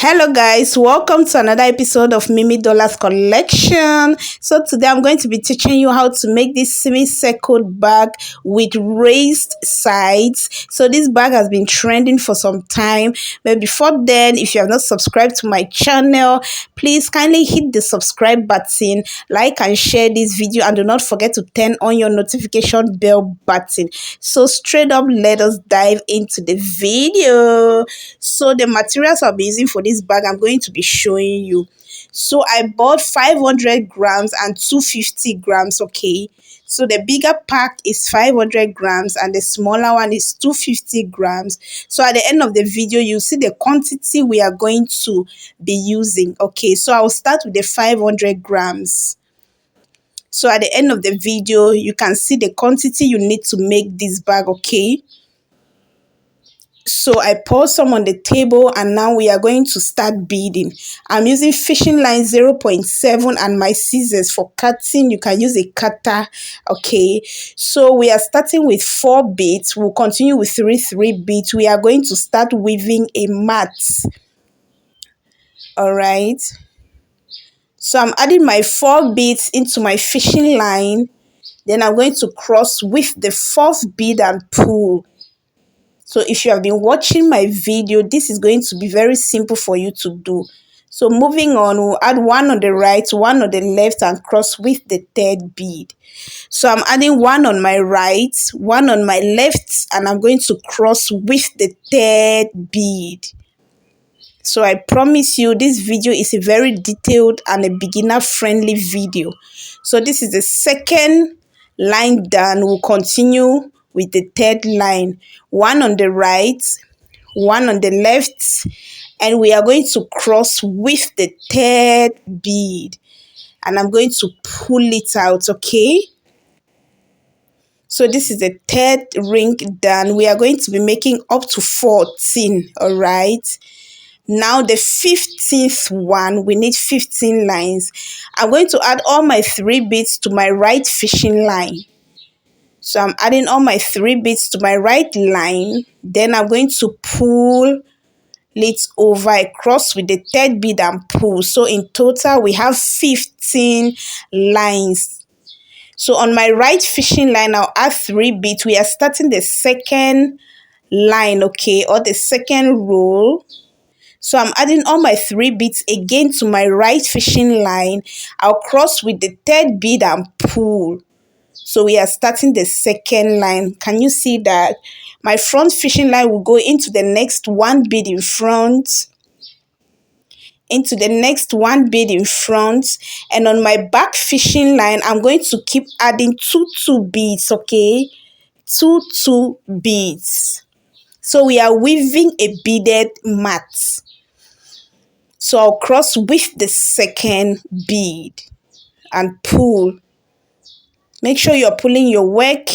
Hello guys, welcome to another episode of Mimi Dollars Collection. So today I'm going to be teaching you how to make this semicircle bag with raised sides. So this bag has been trending for some time, but before then, if you have not subscribed to my channel, please kindly hit the subscribe button, like and share this video, and do not forget to turn on your notification bell button. So straight up, let us dive into the video. So the materials I'll be using for this bag, I'm going to be showing you. So I bought 500 grams and 250 grams. Okay, so the bigger pack is 500 grams and the smaller one is 250 grams. So at the end of the video, you see the quantity we are going to be using. Okay, so I'll start with the 500 grams. So at the end of the video, you can see the quantity you need to make this bag. Okay, so I poured some on the table and now we are going to start beading. I'm using fishing line 0.7 and my scissors for cutting. You can use a cutter. Okay, so we are starting with 4 beads. We'll continue with 3 beads. We are going to start weaving a mat. All right, so I'm adding my 4 beads into my fishing line. Then I'm going to cross with the 4th bead and pull. So if you have been watching my video, this is going to be very simple for you to do. So moving on, we'll add 1 on the right, 1 on the left, and cross with the 3rd bead. So I'm adding 1 on my right, 1 on my left, and I'm going to cross with the 3rd bead. So I promise you this video is a very detailed and a beginner friendly video. So this is the 2nd line done. We'll continue with the 3rd line, 1 on the right, 1 on the left, and we are going to cross with the 3rd bead, and I'm going to pull it out. Okay, so this is the 3rd ring done. We are going to be making up to 14. All right, now the 15th one, we need 15 lines. I'm going to add all my 3 beads to my right fishing line. So I'm adding all my 3 beads to my right line. Then I'm going to pull it over across with the 3rd bead and pull. So in total, we have 15 lines. So on my right fishing line, I'll add 3 beads. We are starting the 2nd line, okay, or the 2nd row. So I'm adding all my 3 beads again to my right fishing line. I'll cross with the 3rd bead and pull. So we are starting the 2nd line. Can you see that? My front fishing line will go into the next 1 bead in front, into the next 1 bead in front, and on my back fishing line, I'm going to keep adding 2 beads, okay? 2 beads. So we are weaving a beaded mat. So I'll cross with the 2nd bead and pull. Make sure you're pulling your work.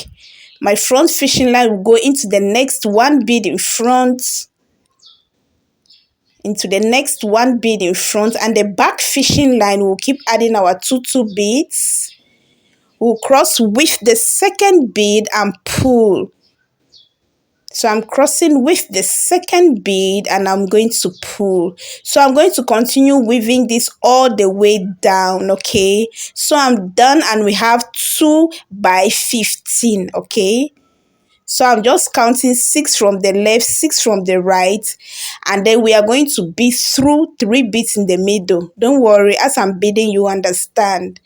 My front fishing line will go into the next 1 bead in front, into the next 1 bead in front, and the back fishing line will keep adding our 2 beads. We'll cross with the 2nd bead and pull. So I'm crossing with the 2nd bead and I'm going to pull. So I'm going to continue weaving this all the way down, okay? So I'm done and we have 2 by 15, okay? So I'm just counting 6 from the left, 6 from the right, and then we are going to bead through 3 beads in the middle. Don't worry, as I'm beading, you understand.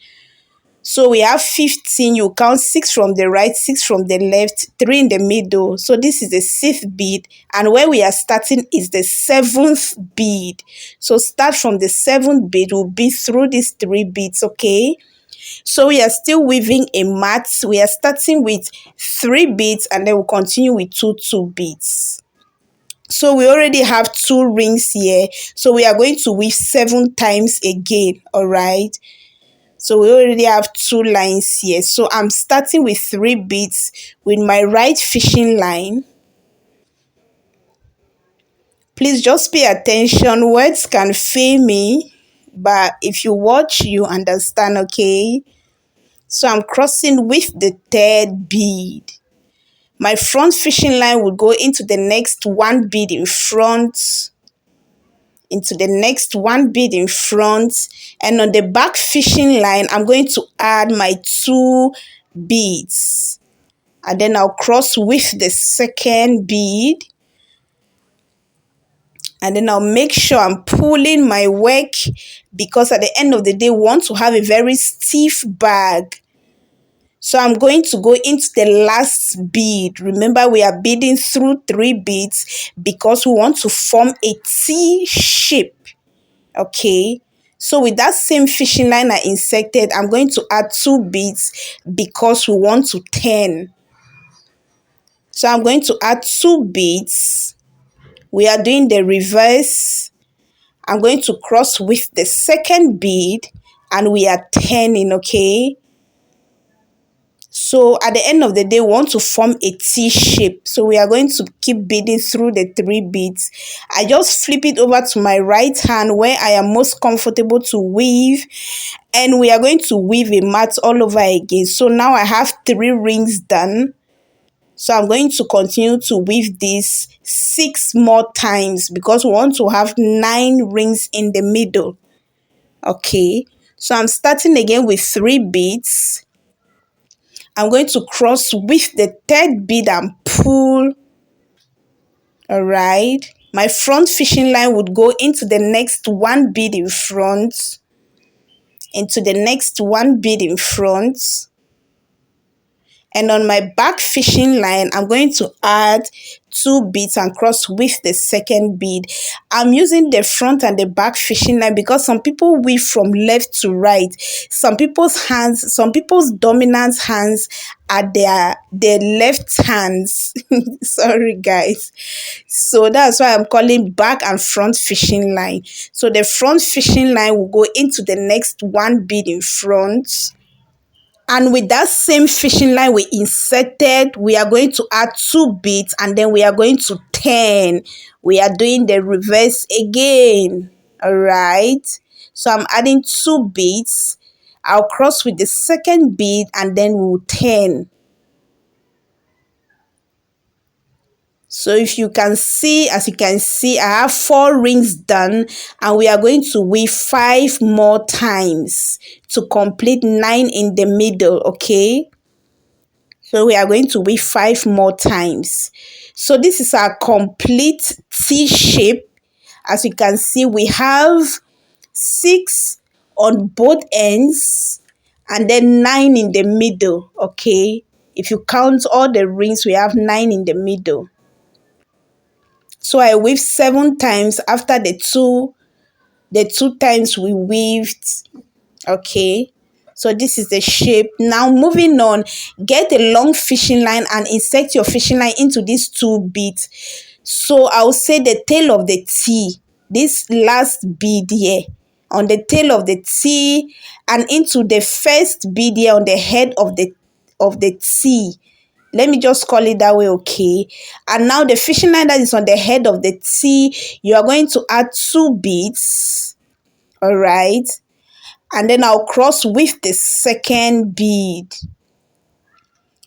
So we have 15, you count 6 from the right, 6 from the left, 3 in the middle. So this is the 6th bead, and where we are starting is the 7th bead. So start from the 7th bead, we'll bead through these 3 beads, okay? So we are still weaving a mat. We are starting with 3 beads and then we'll continue with 2 beads. So we already have 2 rings here. So we are going to weave 7 times again, all right? So we already have 2 lines here. So I'm starting with 3 beads with my right fishing line. Please just pay attention. Words can fail me, but if you watch, you understand, okay? So I'm crossing with the 3rd bead. My front fishing line will go into the next 1 bead in front, into the next one bead in front, and on the back fishing line I'm going to add my 2 beads, and then I'll cross with the second bead, and then I'll make sure I'm pulling my work, because at the end of the day we want to have a very stiff bag. So I'm going to go into the last bead. Remember, we are beading through 3 beads because we want to form a T shape. Okay, so with that same fishing line I inserted, I'm going to add 2 beads because we want to turn. So I'm going to add 2 beads. We are doing the reverse. I'm going to cross with the second bead and we are turning. Okay, so at the end of the day we want to form a T shape, so we are going to keep beading through the 3 beads. I just flip it over to my right hand where I am most comfortable to weave, and we are going to weave a mat all over again. So now I have 3 rings done, so I'm going to continue to weave this 6 more times because we want to have 9 rings in the middle. Okay, so I'm starting again with 3 beads. I'm going to cross with the 3rd bead and pull. All right, my front fishing line would go into the next 1 bead in front, into the next 1 bead in front, and on my back fishing line I'm going to add 2 beads and cross with the second bead. I'm using the front and the back fishing line because some people weave from left to right. Some people's dominant hands are their left hands. Sorry guys, so that's why I'm calling back and front fishing line. So the front fishing line will go into the next 1 bead in front, and with that same fishing line we inserted, we are going to add 2 beads and then we are going to turn. We are doing the reverse again. All right, so I'm adding 2 beads. I'll cross with the second bead and then we'll turn. So if you can see, as you can see, I have 4 rings done, and we are going to weave 5 more times to complete 9 in the middle. Okay, so we are going to weave 5 more times. So this is our complete T shape. As you can see, we have 6 on both ends and then 9 in the middle. Okay, if you count all the rings, we have 9 in the middle. So I weaved 7 times after the two times we weaved. Okay, so this is the shape. Now moving on, get a long fishing line and insert your fishing line into these 2 beads. So I'll say the tail of the T, this last bead here on the tail of the T, and into the first bead here on the head of the T. Let me just call it that way. Okay, and now the fishing line that is on the head of the T, you are going to add 2 beads. All right, and then I'll cross with the second bead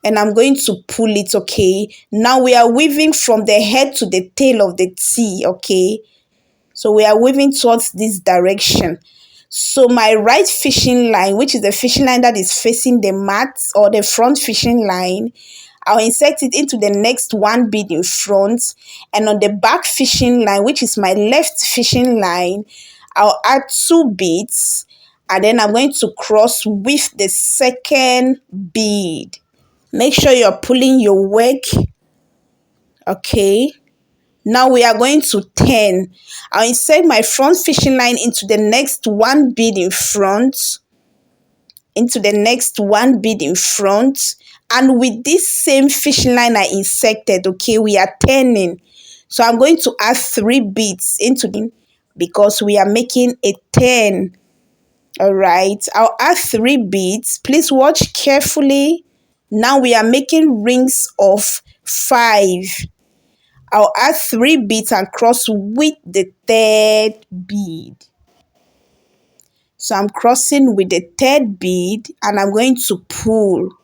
and I'm going to pull it. Okay, now we are weaving from the head to the tail of the T. Okay, so we are weaving towards this direction. So my right fishing line, which is the fishing line that is facing the mat or the front fishing line, I'll insert it into the next 1 bead in front, and on the back fishing line, which is my left fishing line, I'll add 2 beads, and then I'm going to cross with the second bead. Make sure you're pulling your work. Okay, now we are going to turn. I'll insert my front fishing line into the next 1 bead in front, into the next 1 bead in front, and with this same fishing line I inserted, okay, we are turning. So I'm going to add 3 beads into the, because we are making a turn. All right, I'll add 3 beads. Please watch carefully. Now we are making rings of 5. I'll add 3 beads and cross with the 3rd bead. So I'm crossing with the 3rd bead and I'm going to pull.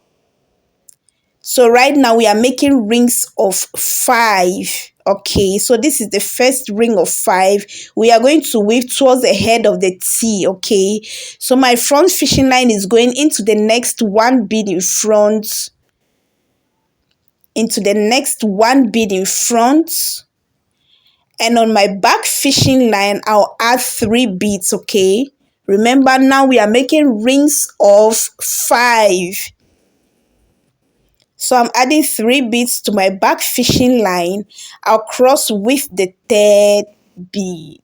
So right now we are making rings of 5. Okay, so this is the first ring of 5. We are going to weave towards the head of the T. Okay, so my front fishing line is going into the next one bead in front, into the next one bead in front, and on my back fishing line I'll add 3 beads. Okay, remember now we are making rings of 5. So I'm adding 3 beads to my back fishing line. I'll cross with the 3rd bead.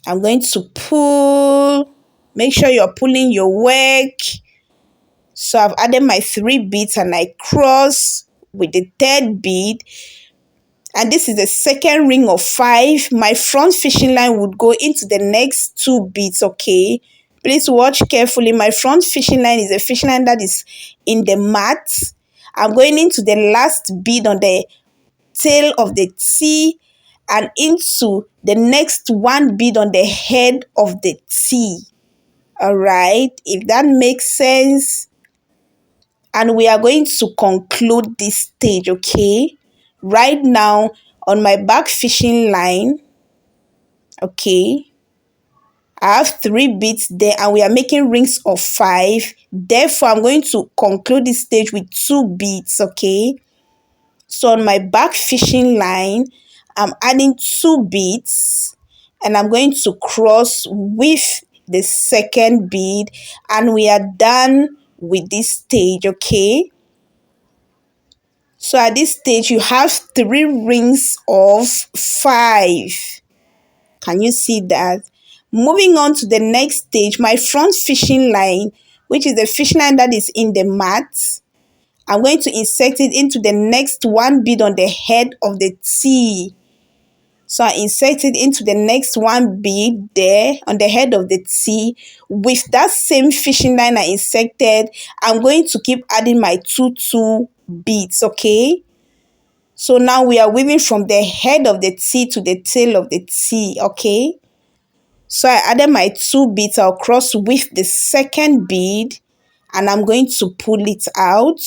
I'm going to pull. Make sure you're pulling your work. So I've added my 3 beads and I cross with the 3rd bead. And this is the second ring of 5. My front fishing line would go into the next 2 beads. Okay, please watch carefully. My front fishing line is a fishing line that is in the mat. I'm going into the last bead on the tail of the T and into the next 1 bead on the head of the T. All right, if that makes sense. And we are going to conclude this stage. Okay, right now on my back fishing line, okay, I have 3 beads there and we are making rings of 5. Therefore I'm going to conclude this stage with 2 beads. Okay, so on my back fishing line I'm adding 2 beads and I'm going to cross with the second bead and we are done with this stage. Okay, so at this stage you have 3 rings of 5. Can you see that? Moving on to the next stage, my front fishing line, which is the fishing line that is in the mat, I'm going to insert it into the next 1 bead on the head of the T. So I insert it into the next 1 bead there on the head of the T. With that same fishing line I inserted, I'm going to keep adding my 2 beads. Okay, so now we are weaving from the head of the T to the tail of the T. Okay, so I added my 2 beads. I'll cross with the second bead and I'm going to pull it out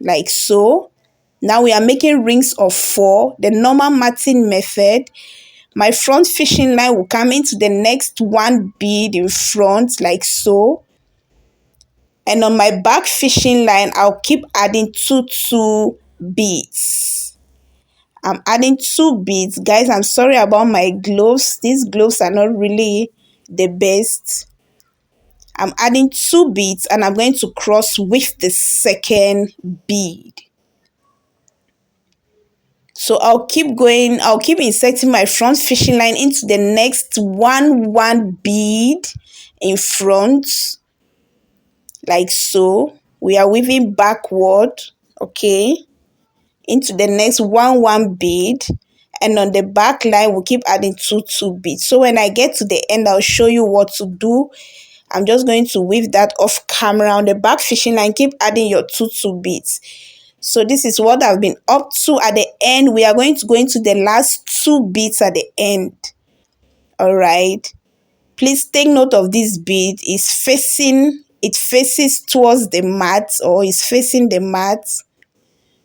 like so. Now we are making rings of 4, the normal matting method. My front fishing line will come into the next 1 bead in front like so. And on my back fishing line, I'll keep adding 2 beads. I'm adding 2 beads. Guys, I'm sorry about my gloves. These gloves are not really the best. I'm adding 2 beads and I'm going to cross with the second bead. So I'll keep going. I'll keep inserting my front fishing line into the next 1 bead in front like so. We are weaving backward, okay, into the next 1 bead, and on the back line we'll keep adding 2 beads. So when I get to the end, I'll show you what to do. I'm just going to weave that off camera. On the back fishing line, keep adding your 2 beads. So this is what I've been up to. At the end, we are going to go into the last 2 beads at the end. All right, please take note of this bead. It faces towards the mat, or is facing the mat.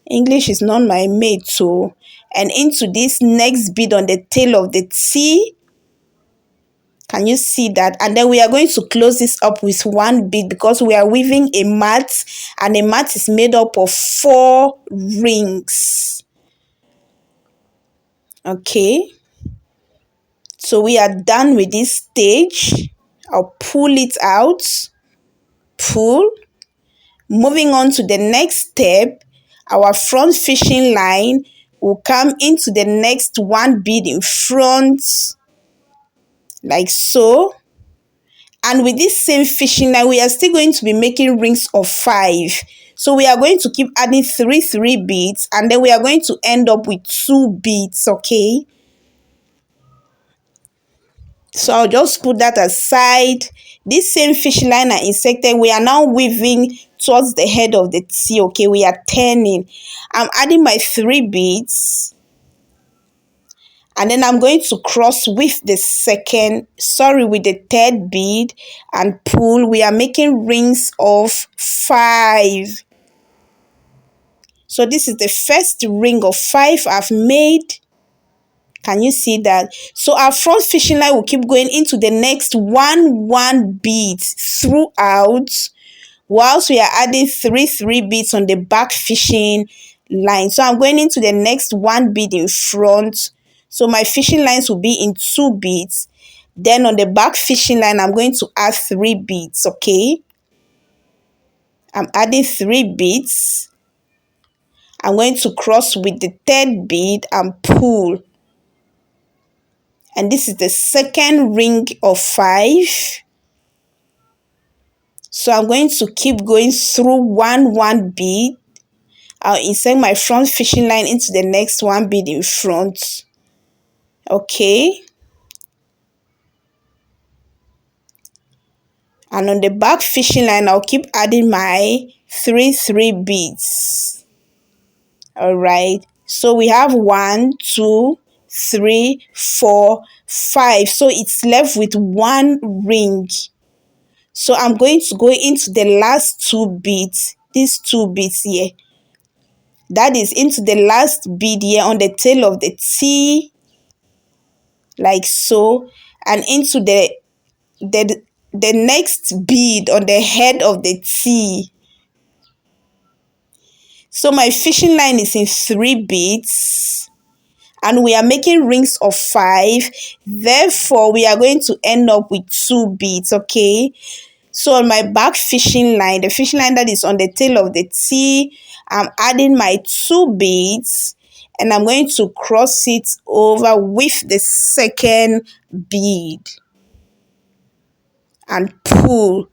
English is not my mate. So, and into this next bead on the tail of the T. Can you see that? And then we are going to close this up with 1 bead because we are weaving a mat, and a mat is made up of 4 rings. Okay, so we are done with this stage. I'll pull it out, pull. Moving on to the next step, our front fishing line will come into the next 1 bead in front like so. And with this same fishing line, we are still going to be making rings of 5. So we are going to keep adding 3 beads, and then we are going to end up with 2 beads. Okay, so I'll just put that aside. This same fishing line I inserted, we are now weaving towards the head of the T. Okay, we are turning. I'm adding my 3 beads, and then I'm going to cross with the with the 3rd bead and pull. We are making rings of 5. So this is the first ring of 5 I've made. Can you see that? So our front fishing line will keep going into the next one bead throughout, whilst we are adding three beads on the back fishing line. So I'm going into the next 1 bead in front. So my fishing lines will be in 2 beads. Then on the back fishing line, I'm going to add 3 beads, okay? I'm adding 3 beads. I'm going to cross with the 3rd bead and pull. And this is the second ring of 5. So I'm going to keep going through one bead. I'll insert my front fishing line into the next 1 bead in front. Okay. And on the back fishing line, I'll keep adding my 3 beads. All right. So we have 1, 2, 3, 4, 5. So it's left with 1 ring. So I'm going to go into the last 2 beads. These 2 beads here. That is into the last bead here on the tail of the T, like so, and into the next bead on the head of the T. So my fishing line is in 3 beads, and we are making rings of 5. Therefore, we are going to end up with 2 beads, okay? So on my back fishing line, the fishing line that is on the tail of the T, I'm adding my 2 beads, and I'm going to cross it over with the second bead and pull.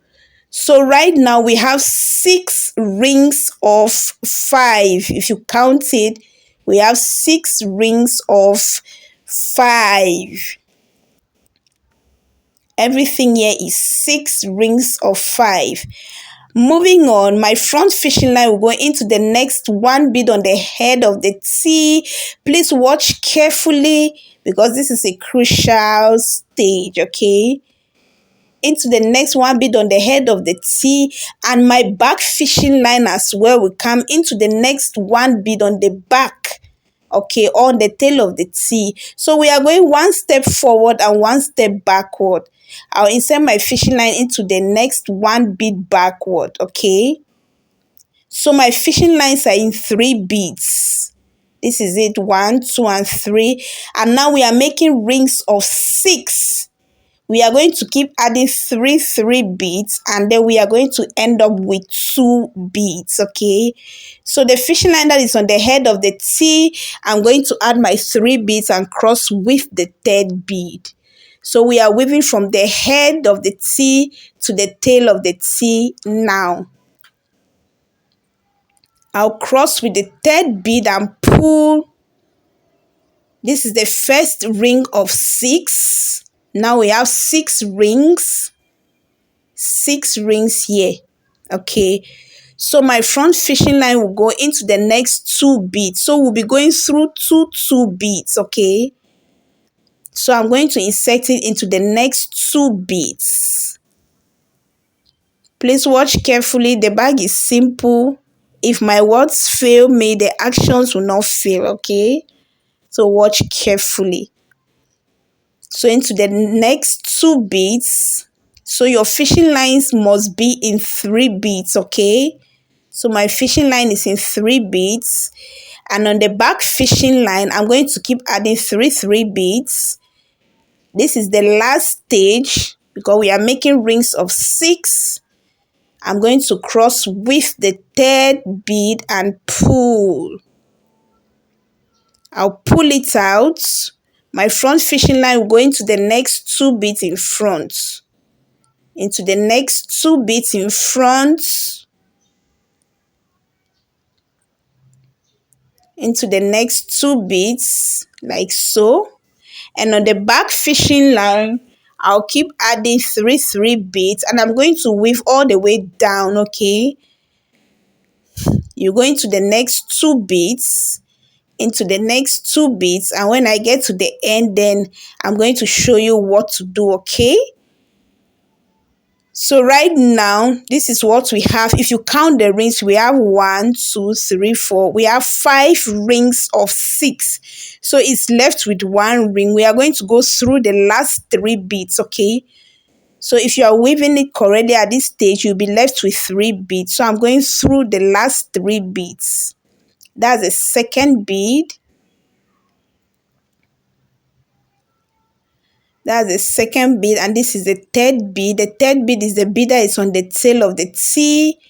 So right now we have 6 rings of 5. If you count it, we have 6 rings of 5. Everything here is 6 rings of 5. Moving on, my front fishing line will go into the next 1 bead on the head of the T. Please watch carefully because this is a crucial stage, okay? Into the next 1 bead on the head of the T, and my back fishing line as well will come into the next 1 bead on the back, okay, on the tail of the T. So we are going 1 step forward and 1 step backward. I'll insert my fishing line into the next 1 bead backward, okay? So my fishing lines are in 3 beads. This is it, 1, 2, and 3. And now we are making rings of 6. We are going to keep adding 3 beads, and then we are going to end up with 2 beads, okay? So the fishing line that is on the head of the T, I'm going to add my 3 beads and cross with the 3rd bead. So we are weaving from the head of the T to the tail of the T now. I'll cross with the 3rd bead and pull. This is the first ring of 6. Now we have 6 rings. 6 rings here. Okay. So my front fishing line will go into the next 2 beads. So we'll be going through 2 beads. Okay. So I'm going to insert it into the next 2 beads. Please watch carefully. The bag is simple. If my words fail me, the actions will not fail. Okay. So watch carefully. So into the next 2 beads. So your fishing lines must be in 3 beads, okay? So my fishing line is in 3 beads. And on the back fishing line, I'm going to keep adding 3 beads. This is the last stage because we are making rings of 6. I'm going to cross with the 3rd bead and pull. I'll pull it out. My front fishing line will go into the next 2 beads in front. Into the next 2 beads in front. Into the next 2 beads like so. And on the back fishing line, I'll keep adding 3 beads, and I'm going to weave all the way down, okay? You're going to the next 2 beads, into the next 2 beads, and when I get to the end, then I'm going to show you what to do, okay? So right now, this is what we have. If you count the rings, we have 1, 2, 3, 4. We have 5 rings of 6. So it's left with 1 ring. We are going to go through the last 3 beads, okay? So if you are weaving it correctly at this stage, you'll be left with 3 beads. So I'm going through the last 3 beads. That's the second bead. That's the second bead, and this is the third bead. The third bead is the bead that is on the tail of the T.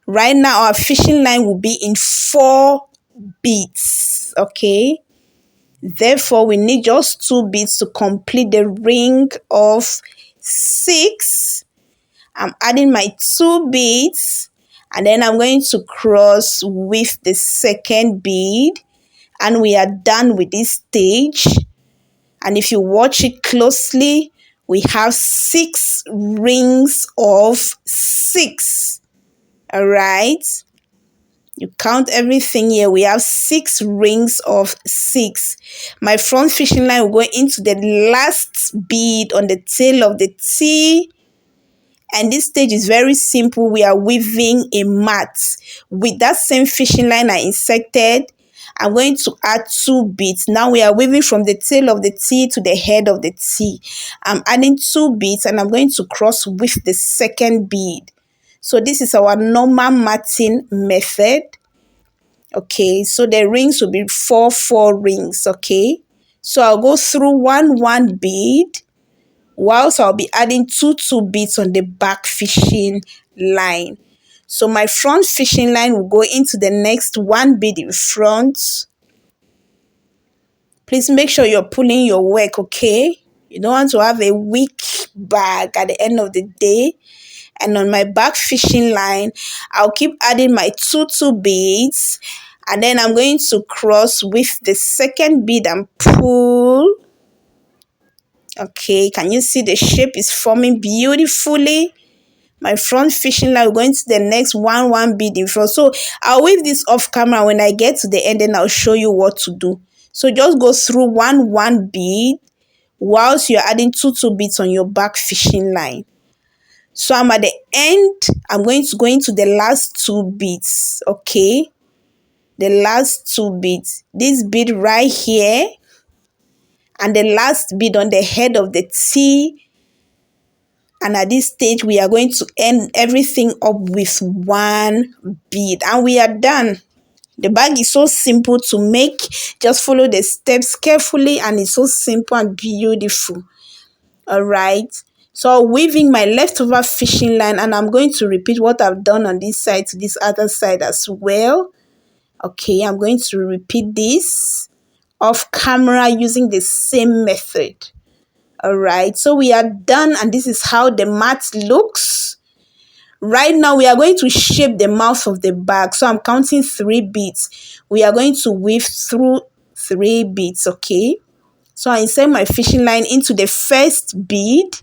Right now, our fishing line will be in 4 beads, okay? Therefore, we need just 2 beads to complete the ring of 6. I'm adding my 2 beads, and then I'm going to cross with the second bead, and we are done with this stage. And if you watch it closely, we have 6 rings of 6. All right. You count everything here. We have 6 rings of 6. My front fishing line will go into the last bead on the tail of the T. And this stage is very simple. We are weaving a mat. With that same fishing line I inserted, I'm going to add 2 beads. Now we are weaving from the tail of the T to the head of the T. I'm adding 2 beads, and I'm going to cross with the second bead. So this is our normal matting method. Okay, so the rings will be 4 rings, okay? So I'll go through 1 bead, whilst I'll be adding 2 beads on the back fishing line. So my front fishing line will go into the next 1 bead in front. Please make sure you're pulling your work, okay? You don't want to have a weak bag at the end of the day. And on my back fishing line, I'll keep adding my 2 beads, and then I'm going to cross with the second bead and pull. Okay, can you see the shape is forming beautifully? My front fishing line, we're going to the next 1 bead in front. So I'll weave this off camera. When I get to the end, then I'll show you what to do. So just go through 1 bead whilst you're adding 2 beads on your back fishing line. So I'm at the end. I'm going to go into the last 2 beads, okay? The last 2 beads. This bead right here and the last bead on the head of the T. And at this stage, we are going to end everything up with 1 bead. And we are done. The bag is so simple to make. Just follow the steps carefully, and it's so simple and beautiful. All right. So weaving my leftover fishing line, and I'm going to repeat what I've done on this side to this other side as well. Okay, I'm going to repeat this off camera using the same method. All right, so we are done, and this is how the mat looks. Right now, we are going to shape the mouth of the bag. So I'm counting 3 beads. We are going to weave through 3 beads, okay? So I insert my fishing line into the first bead.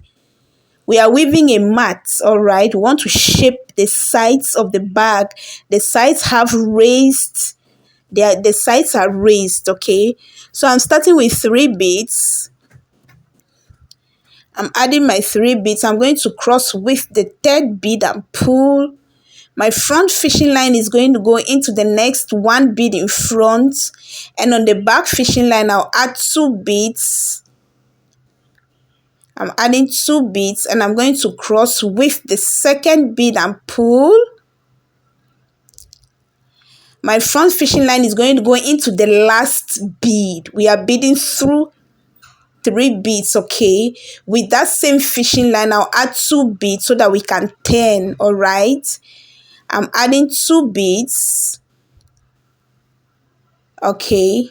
We are weaving a mat, all right? We want to shape the sides of the bag. The sides have raised, the sides are raised, okay? So I'm starting with 3 beads. I'm adding my 3 beads. I'm going to cross with the 3rd bead and pull. My front fishing line is going to go into the next 1 bead in front. And on the back fishing line, I'll add 2 beads. I'm adding 2 beads, and I'm going to cross with the 2nd bead and pull. My front fishing line is going to go into the last bead. We are beading through 3 beads, okay? With that same fishing line, I'll add 2 beads so that we can turn, all right? I'm adding 2 beads. Okay.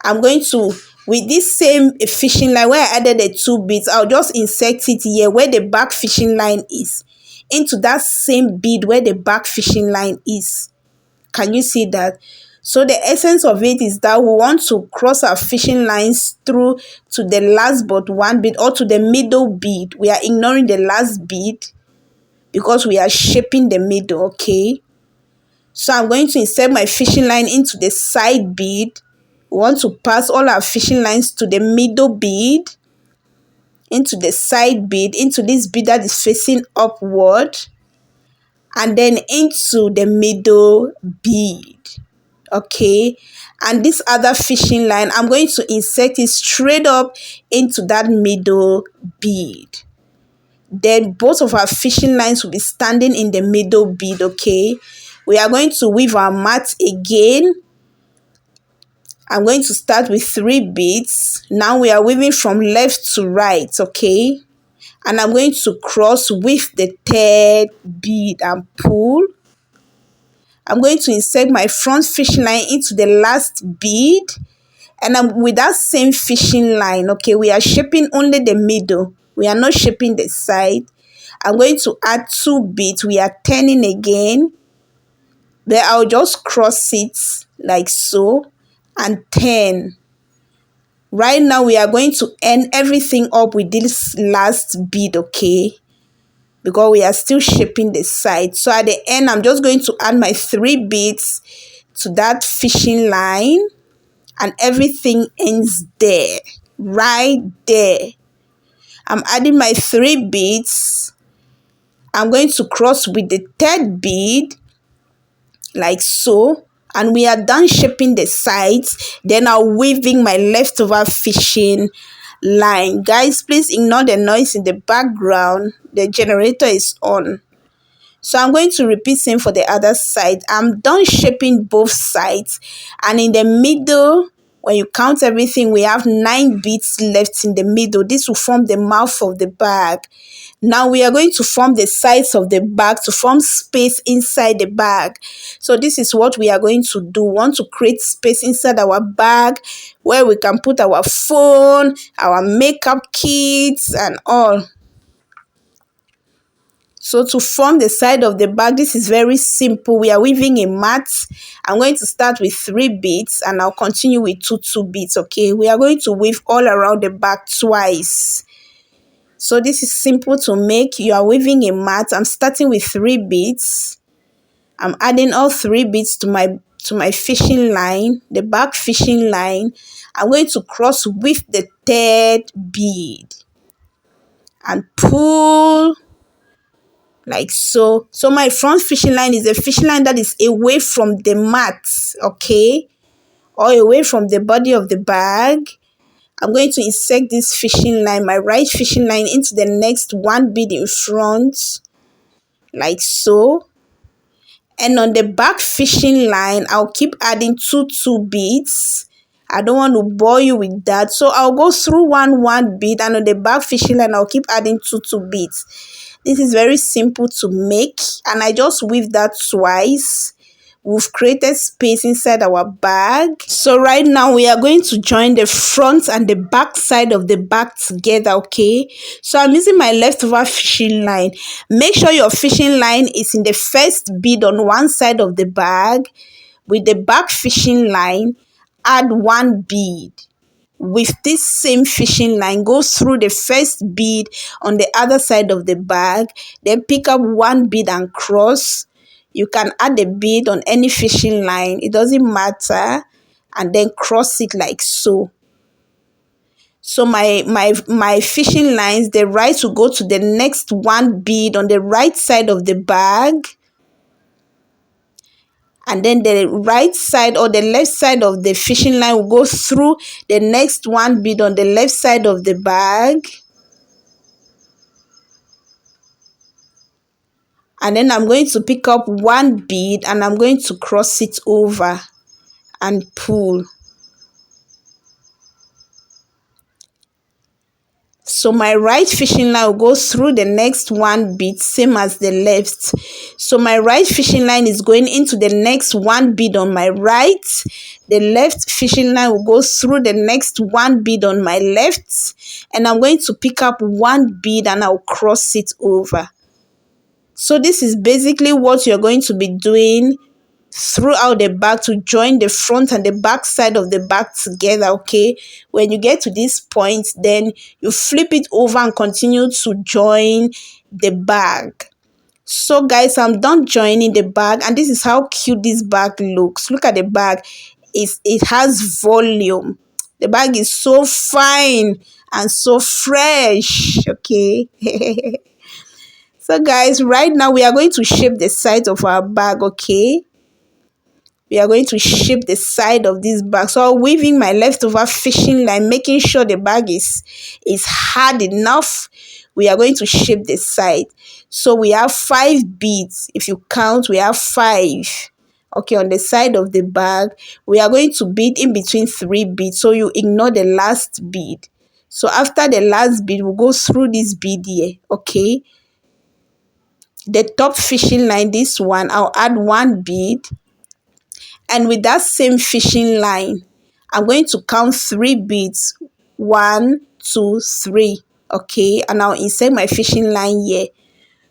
I'm going to, with this same fishing line where I added the 2 beads, I'll just insert it here where the back fishing line is, into that same bead where the back fishing line is. Can you see that? So the essence of it is that we want to cross our fishing lines through to the last but 1 bead, or to the middle bead. We are ignoring the last bead because we are shaping the middle, okay? So I'm going to insert my fishing line into the side bead. We want to pass all our fishing lines to the middle bead. into the side bead, into this bead that is facing upward, and then into the middle bead. Okay, and this other fishing line, I'm going to insert it straight up into that middle bead. Then both of our fishing lines will be standing in the middle bead. Okay, we are going to weave our mat again. I'm going to start with 3 beads. Now we are weaving from left to right. Okay, and I'm going to cross with the 3rd bead and pull. I'm going to insert my front fishing line into the last bead, and I'm with that same fishing line. Okay, we are shaping only the middle, we are not shaping the side. I'm going to add 2 beads. We are turning again, then I'll just cross it like so and turn. Right now we are going to end everything up with this last bead. Okay, because we are still shaping the side. So at the end, I'm just going to add my 3 beads to that fishing line, and everything ends there, right there. I'm adding my 3 beads. I'm going to cross with the 3rd bead like so, and we are done shaping the sides. Then I'm weaving my leftover fishing line. Guys, please ignore the noise in the background. The generator is on. So I'm going to repeat same for the other side. I'm done shaping both sides, and in the middle, when you count everything, we have 9 beads left in the middle. This will form the mouth of the bag. Now we are going to form the sides of the bag to form space inside the bag. So this is what we are going to do. We want to create space inside our bag where we can put our phone, our makeup kits and all. So to form the side of the bag, this is very simple. We are weaving a mat. I'm going to start with 3 beads and I'll continue with 2 beads. Okay, we are going to weave all around the bag twice. So this is simple to make. You are weaving a mat. I'm starting with 3 beads. I'm adding all 3 beads to my fishing line, the back fishing line. I'm going to cross with the 3rd bead and pull like so. So my front fishing line is a fishing line that is away from the mat, okay, or away from the body of the bag. I'm going to insert this fishing line, my right fishing line, into the next 1 bead in front like so. And on the back fishing line, I'll keep adding 2 beads. I don't want to bore you with that, so I'll go through 1 bead, and on the back fishing line I'll keep adding 2 beads. This is very simple to make, and I just weave that twice. We've created space inside our bag. So right now we are going to join the front and the back side of the bag together. Okay, so I'm using my leftover fishing line. Make sure your fishing line is in the first bead on one side of the bag. With the back fishing line, add 1 bead. With this same fishing line, go through the first bead on the other side of the bag, then pick up 1 bead and cross. You can add a bead on any fishing line, it doesn't matter, and then cross it like so. So my fishing lines, the right will go to the next 1 bead on the right side of the bag, and then the right side or the left side of the fishing line will go through the next 1 bead on the left side of the bag. And then I'm going to pick up 1 bead and I'm going to cross it over and pull. So my right fishing line will go through the next 1 bead, same as the left. So my right fishing line is going into the next 1 bead on my right. The left fishing line will go through the next 1 bead on my left. And I'm going to pick up 1 bead and I'll cross it over. So this is basically what you're going to be doing throughout the bag to join the front and the back side of the bag together. Okay, when you get to this point, then you flip it over and continue to join the bag. So guys, I'm done joining the bag, and this is how cute this bag looks. Look at the bag. It has volume. The bag is so fine and so fresh. Okay. So guys, right now we are going to shape the sides of our bag. Okay, we are going to shape the side of this bag. So I'm weaving my leftover fishing line, making sure the bag is hard enough. We are going to shape the side. So we have 5 beads. If you count, we have 5. Okay, on the side of the bag, we are going to bead in between 3 beads. So you ignore the last bead. So after the last bead, we'll go through this bead here. Okay, the top fishing line, this one, I'll add 1 bead. And with that same fishing line, I'm going to count 3 beads. 1, 2, 3. Okay, and I'll insert my fishing line here.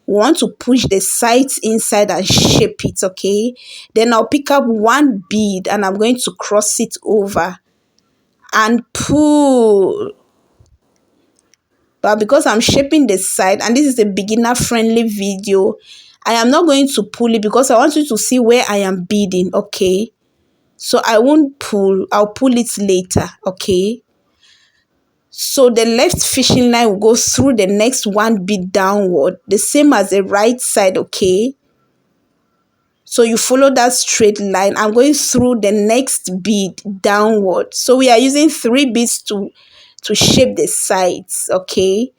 We want to push the sides inside and shape it. Okay, then I'll pick up 1 bead and I'm going to cross it over and pull. But because I'm shaping the side and this is a beginner friendly video, I am not going to pull it because I want you to see where I am beading. Okay, so I won't pull, I'll pull it later. Okay, so the left fishing line will go through the next 1 bead downward, the same as the right side. Okay, so you follow that straight line. I'm going through the next bead downward. So we are using 3 beads to shape the sides. Okay,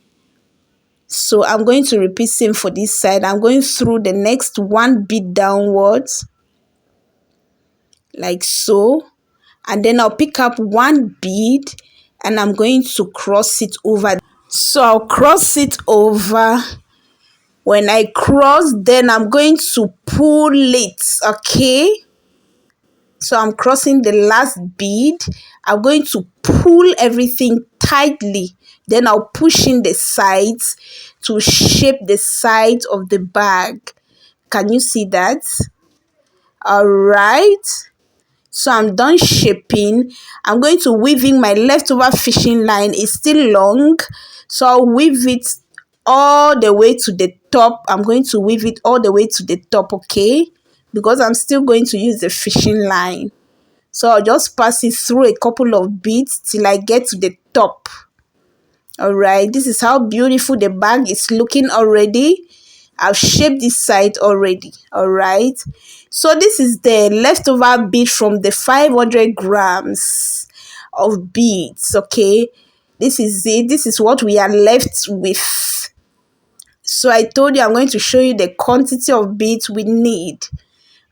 so I'm going to repeat same for this side. I'm going through the next 1 bead downwards, like so, and then I'll pick up 1 bead and I'm going to cross it over. So I'll cross it over. When I cross, then I'm going to pull it. Okay, so I'm crossing the last bead. I'm going to pull everything tightly. Then I'll push in the sides to shape the sides of the bag. Can you see that? All right. So I'm done shaping. I'm going to weave in my leftover fishing line. It's still long, so I'll weave it all the way to the top. I'm going to weave it all the way to the top. Okay, because I'm still going to use the fishing line. So I'll just pass it through a couple of beads till I get to the top. All right, this is how beautiful the bag is looking already. I've shaped this side already. All right, so this is the leftover bead from the 500 grams of beads. Okay, this is it. This is what we are left with. So I told you I'm going to show you the quantity of beads we need.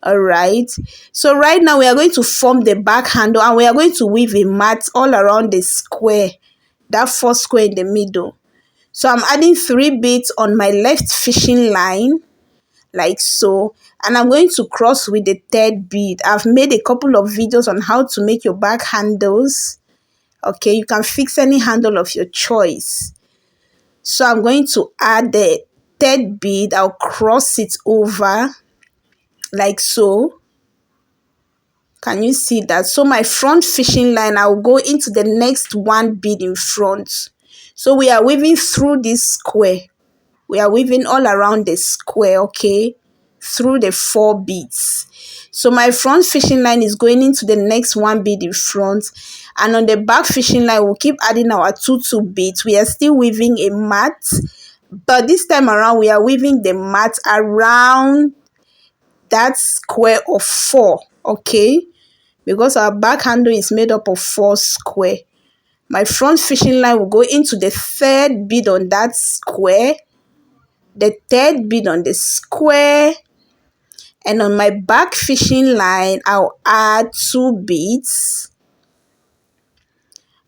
All right, so right now we are going to form the back handle and we are going to weave a mat all around the square, that 4 square in the middle. So I'm adding 3 beads on my left fishing line, like so, and I'm going to cross with the 3rd bead. I've made a couple of videos on how to make your back handles. Okay, you can fix any handle of your choice. So I'm going to add the 3rd bead. I'll cross it over, like so. Can you see that? So my front fishing line, I'll go into the next 1 bead in front. So we are weaving through this square. We are weaving all around the square. Okay, through the 4 beads. So my front fishing line is going into the next 1 bead in front, and on the back fishing line we'll keep adding our 2 beads. We are still weaving a mat, but this time around we are weaving the mat around that square of 4. Okay, because our back handle is made up of 4 square. My front fishing line will go into the 3rd bead on that square, the 3rd bead on the square, and on my back fishing line I'll add 2 beads.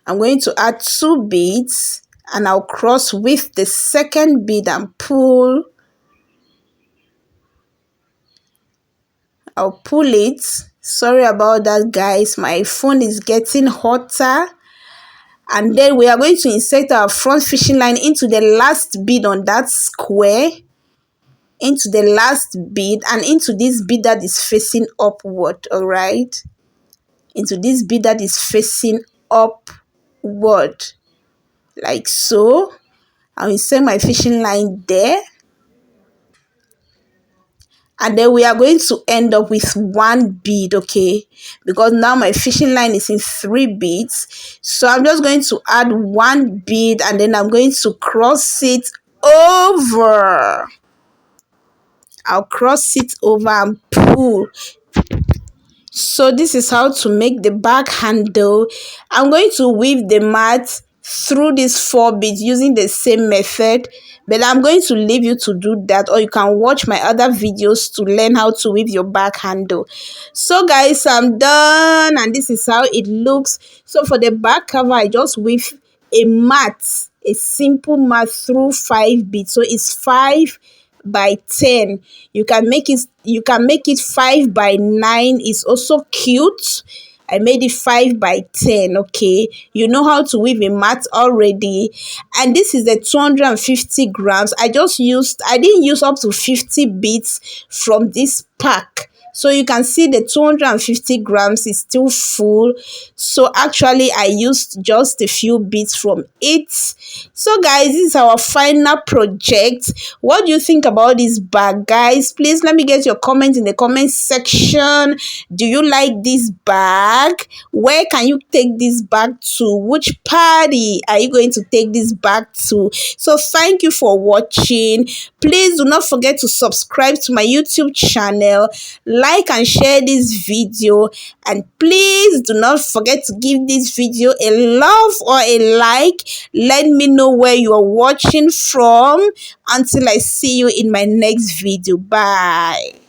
I'm going to add 2 beads and I'll cross with the 2nd bead and pull. I'll pull it. Sorry about that, guys, my phone is getting hotter. And then we are going to insert our front fishing line into the last bead on that square, into the last bead, and into this bead that is facing upward. All right, into this bead that is facing upward, like so. I'll insert my fishing line there. and then we are going to end up with one bead, okay, because now my fishing line is in 3 beads. So I'm just going to add one bead, and then I'm going to cross it over. I'll cross it over and pull. So this is how to make the bag handle. I'm going to weave the mat through these 4 beads using the same method, but I'm going to leave you to do that, or you can watch my other videos to learn how to weave your bag handle. So guys, I'm done, and this is how it looks. So for the back cover, I just weave a mat, a simple mat through 5 beads. So it's 5 by 10. You can make it 5 by 9. It's also cute. I made it 5 by 10. Okay, you know how to weave a mat already. And this is the 250 grams. I didn't use up to 50 beads from this pack. So you can see the 250 grams is still full. So actually I used just a few bits from it. So guys, this is our final project. What do you think about this bag, guys? Please let me get your comments in the comment section. Do you like this bag? Where can you take this bag to? Which party are you going to take this bag to? So thank you for watching. Please do not forget to subscribe to my YouTube channel, like and share this video, and please do not forget to give this video a love or a like. Let me know where you are watching from. Until I see you in my next video. Bye.